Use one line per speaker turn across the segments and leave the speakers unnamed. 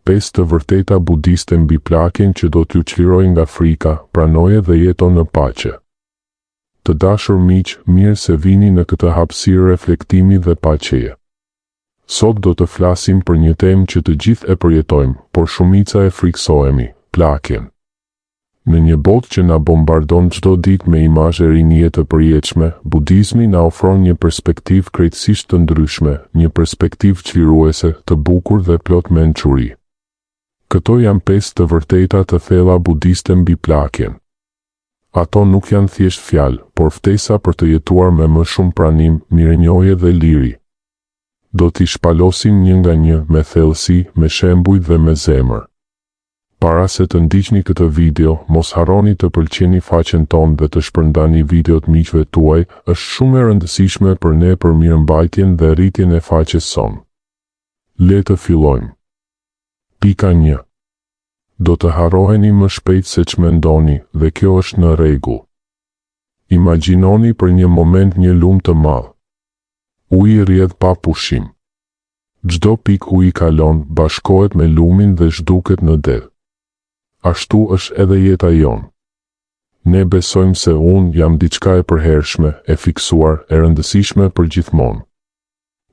5 të vërteta budiste mbi plakjen që do t'ju çlirojë nga frika, pranoje dhe jeto në paqe. Të dashur miq, mirë se vini në këtë hapësirë reflektimi dhe paqeje. Sot do të flasim për një temë që të gjithë e përjetojmë, por shumica e friksohemi, plakjen. Në një botë që na bombardon çdo ditë me imazhe rinje të përjetshme, budizmi na ofron një perspektivë krejtësisht të ndryshme, një perspektivë çliruese, të bukur dhe plot mençuri. Këto janë 5 të vërteta të thella budiste mbi plakjen. Ato nuk janë thjesht fjalë, por ftesa për të jetuar me më shumë pranim, mirënjohje dhe liri. Do t'i shpalosim një nga një, me thellësi, me shembuj dhe me zemër. Para se të ndiqni këtë video, mos harroni të pëlqeni faqen tonë dhe të shpërndani videot miqve tuaj, është shumë e rëndësishme për ne për mirëmbajtjen dhe rritjen e faqes sonë. Le të fillojmë. Pika 1. Do të harroheni më shpejt se ç'mendoni, dhe kjo është në rregull. Imagjinoni për një moment një lumë të madh. Uji rrjedh pa pushim. Çdo pikë uji kalon, bashkohet me lumin dhe zhduket në det. Ashtu është edhe jeta jonë. Ne besojmë se unë jam diçka e përhershme, e fiksuar, e rëndësishme për gjithmonë.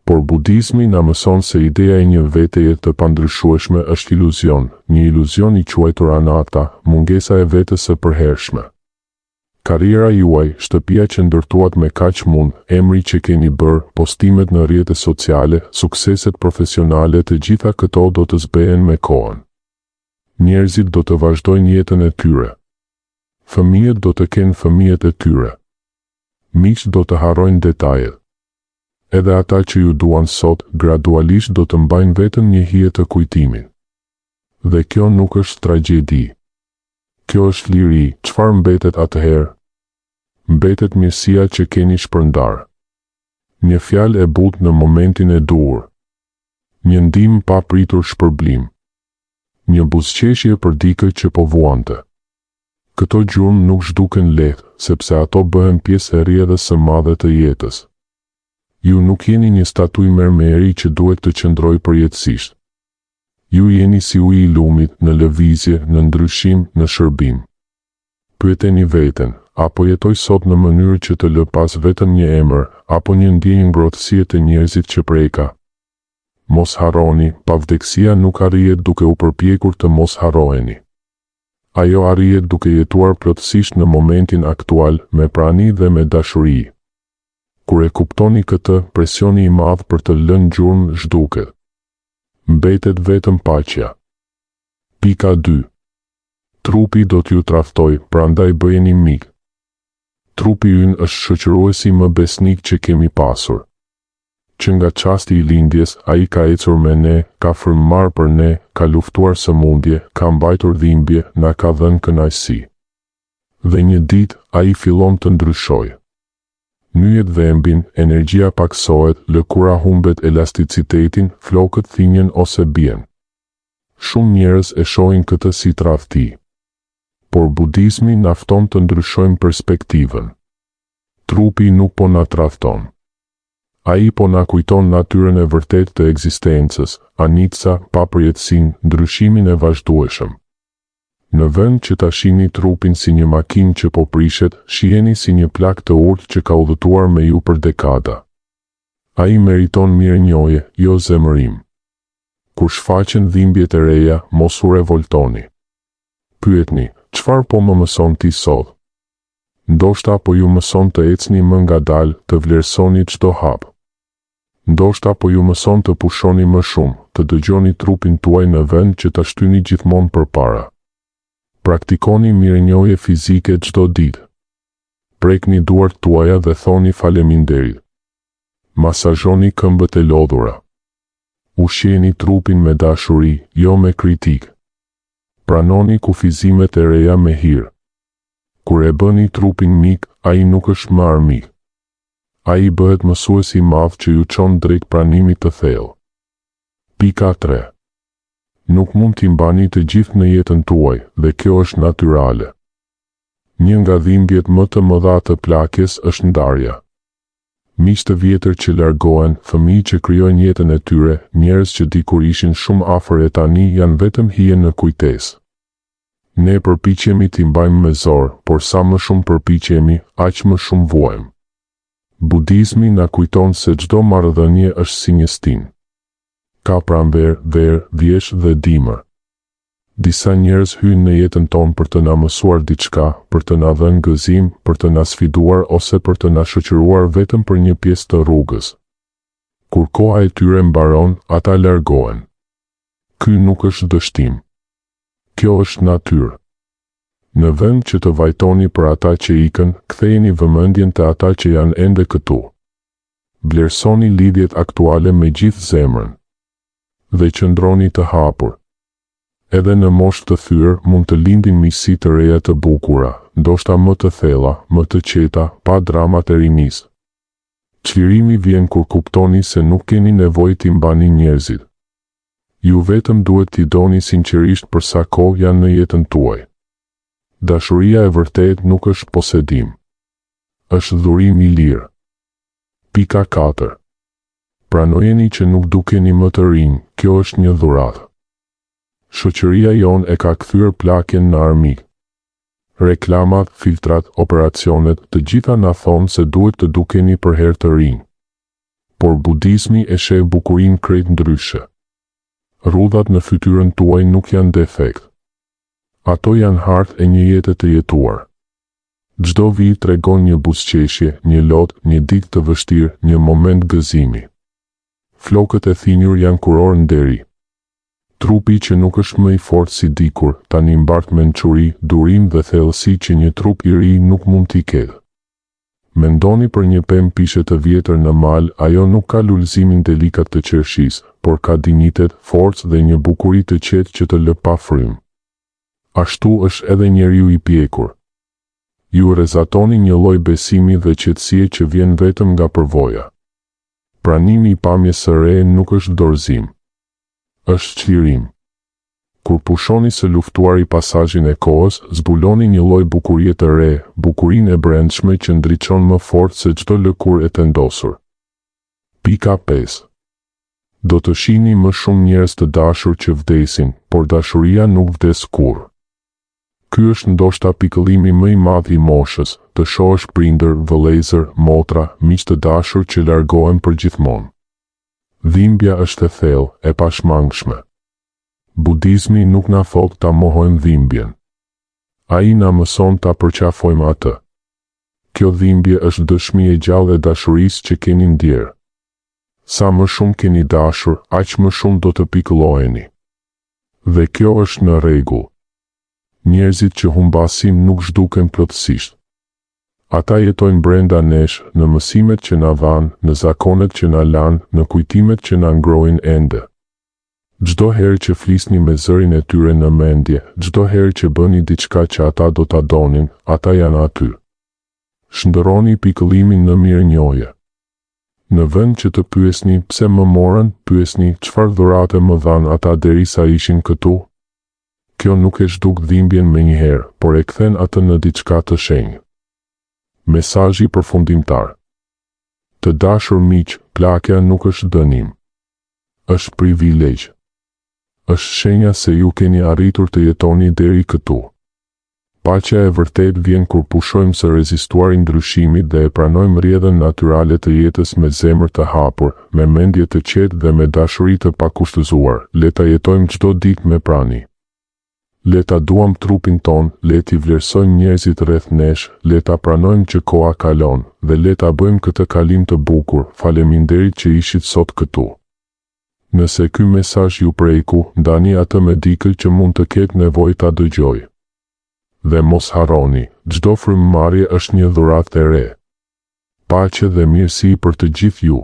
Por budizmi na mëson se ideja e një veteje të pandryshueshme është iluzion, një iluzion i quajtur anata, mungesa e vetës së përhershme. Karriera juaj, shtëpia që ndërtuat me kaq mund, emri që keni bërë, postimet në rrjetet sociale, sukseset profesionale, të gjitha këto do të zbehen me kohën. Njerëzit do të vazhdojnë jetën e tyre. Fëmijët do të kenë fëmijët e tyre. Miqt do të harrojnë detajet. Edhe ata që ju duan sot, gradualisht do të mbajnë vetëm një hije të kujtimin. Dhe kjo nuk është tragjedi. Kjo është liri. Çfarë mbetet atëherë? Mbetet mirësia që keni shpërndar. Një fjalë e butë në momentin e duhur. Një ndihmë pa pritur shpërblim. Një buzëqeshje për dikë që po vuante. Këto gjurmë nuk zhduken lehtë, sepse ato bëhen pjesë e rrjedhës së madhe të jetës. Ju nuk jeni një statuj mermeri që duhet të qëndrojë përjetësisht. Ju jeni si uji i lumit, në lëvizje, në ndryshim, në shërbim. Pyeteni veten, apo jetoj sot në mënyrë që të lë pas vetëm një emër, apo një ndjenjë ngrohtësie të njerëzit që preka? Mos harroni, pavdekësia nuk arrihet duke u përpjekur të mos harroheni. Ajo arrihet duke jetuar plotësisht në momentin aktual, me prani dhe me dashuri. Kur e kuptoni këtë, presioni i madh për të lënë gjurmë zhduket. Mbetet vetëm paqja. Pika 2. Trupi do t'ju traftoj, prandaj bëjeni mik. Trupi ynë është shoqëruesi më besnik që kemi pasur. Që nga çasti i lindjes, ai ka ecur me ne, ka frymëmarr për ne, ka luftuar sëmundje, ka mbajtur dhimbje, na ka dhënë kënaqësi. Dhe një ditë, ai fillon të ndryshojë. Nyjet dhembin, energjia paksohet, lëkura humbet elasticitetin, flokët thinjen ose bien. Shumë njerëz e shohin këtë si tradhti. Por budizmi na fton të ndryshojmë perspektivën. Trupi nuk po na tradhton. Ai po na kujton natyrën e vërtetë të ekzistencës, anicca, papërjetësinë, ndryshimin e vazhdueshëm. Në vend që ta shihni trupin si një makinë që po prishet, shiheni si një plak të urtë që ka udhëtuar me ju për dekada. Ai meriton mirënjohje, jo zemërim. Kur shfaqen dhimbjet e reja, mos u revoltoni. Pyetni, çfarë po më mëson ti sot? Ndoshta po ju mëson të ecni më ngadalë, të vlerësoni çdo hap. Ndoshta po ju mëson të pushoni më shumë, të dëgjoni trupin tuaj në vend që ta shtyni gjithmonë përpara. Praktikoni mirënjohje fizike çdo ditë. Prekni duart tuaja dhe thoni faleminderit. Masazhoni këmbët e lodhura. Ushqeni trupin me dashuri, jo me kritik. Pranoni kufizimet e reja me hir. Kur e bëni trupin mik, ai nuk është më armik. Ai bëhet mësues i madh që ju çon drejt pranimit të thellë. Pika 3. Nuk mund t'i mbani të gjithë në jetën tuaj, dhe kjo është natyrale. Një nga dhimbjet më të mëdha të plakjes është ndarja. Miq të vjetër që largohen, fëmijë që krijojnë jetën e tyre, njerëz që dikur ishin shumë afër e tani janë vetëm hije në kujtesë. Ne përpiqemi t'i mbajmë me zor, por sa më shumë përpiqemi, aq më shumë vuajmë. Budizmi na kujton se çdo marrëdhënie është si një stinë. Ka pranverë, verë, vjeshtë dhe dimër. Disa njerëz hyjnë në jetën tonë për të na mësuar diçka, për të na dhënë gëzim, për të na sfiduar ose për të na shoqëruar vetëm për një pjesë të rrugës. Kur koha e tyre mbaron, ata largohen. Ky nuk është dështim. Kjo është natyrë. Në vend që të vajtoni për ata që ikën, kthejeni vëmendjen te ata që janë ende këtu. Vlerësoni lidhjet aktuale me gjithë zemrën. Dhe qëndroni të hapur. Edhe në moshë të thyrë mund të lindin miqësi të reja të bukura, ndoshta më të thella, më të qeta, pa dramat e rinisë. Çlirimi vjen kur kuptoni se nuk keni nevojë t'i mbani njerëzit. Ju vetëm duhet t'i doni sinqerisht për sa kohë janë në jetën tuaj. Dashuria e vërtet nuk është posedim. Është dhurim i lirë. Pika 4. Pranojeni që nuk dukeni më të rinj, kjo është një dhuratë. Shoqëria jonë e ka kthyer plakjen në armik. Reklamat, filtrat, operacionet, të gjitha na thonë se duhet të dukeni për herë të rinj. Por budizmi e sheh bukurinë krejt ndryshe. Rrudhat në fytyrën tuaj nuk janë defekt. Ato janë hartë e një jete të jetuar. Çdo vit tregon një buzëqeshje, një lot, një ditë të vështirë, një moment gëzimi. Flokët e thinjur janë kuror nderi. Trupi që nuk është më i fortë si dikur, tani mbart mençuri, durim dhe thellësi që një trup i ri nuk mund t'i ketë. Mendoni për një pemë pishe të vjetër në mal, ajo nuk ka lulëzimin delikat të qershisë, por ka dinjitet, forcë dhe një bukuri të qetë që të lë pa frymë. Ashtu është edhe njeriu i pjekur. Ju rezatoni një lloj besimi dhe qetësie që vjen vetëm nga përvoja. Pranimi i pamjes së re nuk është dorëzim. Është çlirim. Kur pushoni së luftuari pasazhin e kohës, zbuloni një lloj bukurie të re, bukurinë e brendshme që ndriçon më fort se çdo lëkurë e tendosur. Pika 5. Do të shihni më shumë njerëz të dashur që vdesin, por dashuria nuk vdes kurrë. Ky është ndoshta pikëllimi më i madh i moshës, të shohësh prindër, vëllezër, motra, miq të dashur që largohen përgjithmonë. Dhimbja është e thellë, e pashmangshme. Budizmi nuk na thot ta mohojmë dhimbjen. Ai na mëson ta përqafojmë atë. Kjo dhimbje është dëshmi e gjallë e dashurisë që keni ndjerë. Sa më shumë keni dashur, aq më shumë do të pikëlloheni. Dhe kjo është në rregull. Njerëzit që humbasim nuk zhduken plotësisht. Ata jetojnë brenda nesh, në mësimet që na dhanë, në zakonet që na lanë, në kujtimet që na ngrojnë ende. Çdo herë që flisni me zërin e tyre në mendje, çdo herë që bëni diçka që ata do ta donin, ata janë aty. Shndërroni pikëllimin në mirënjohje. Në vend që të pyesni pse më morën, pyesni çfarë dhurate më dhanë ata derisa ishin këtu. Kjo nuk e zhduk dhimbjen menjëherë, por e kthen atë në diçka të shenjtë. Mesazhi përfundimtar. Të dashur miq, plakja nuk është dënim. Është privilegj. Është shenja se ju keni arritur të jetoni deri këtu. Paqja e vërtet vjen kur pushojmë së rezistuari ndryshimit dhe e pranojmë rrjedhën natyrale të jetës me zemër të hapur, me mendje të qetë dhe me dashuri të pakushtëzuar. Le ta jetojmë çdo ditë me prani. Le ta duam trupin ton, le t'i vlerësojmë njerëzit rreth nesh, le ta pranojmë që koha kalon, dhe le ta bëjmë këtë kalim të bukur. Faleminderit që ishit sot këtu. Nëse ky mesazh ju preku, ndani atë me dikë që mund të ketë nevojë ta dëgjojë. Dhe mos harroni, çdo frymëmarrje është një dhuratë e re. Paqe dhe mirësi për të gjithë ju.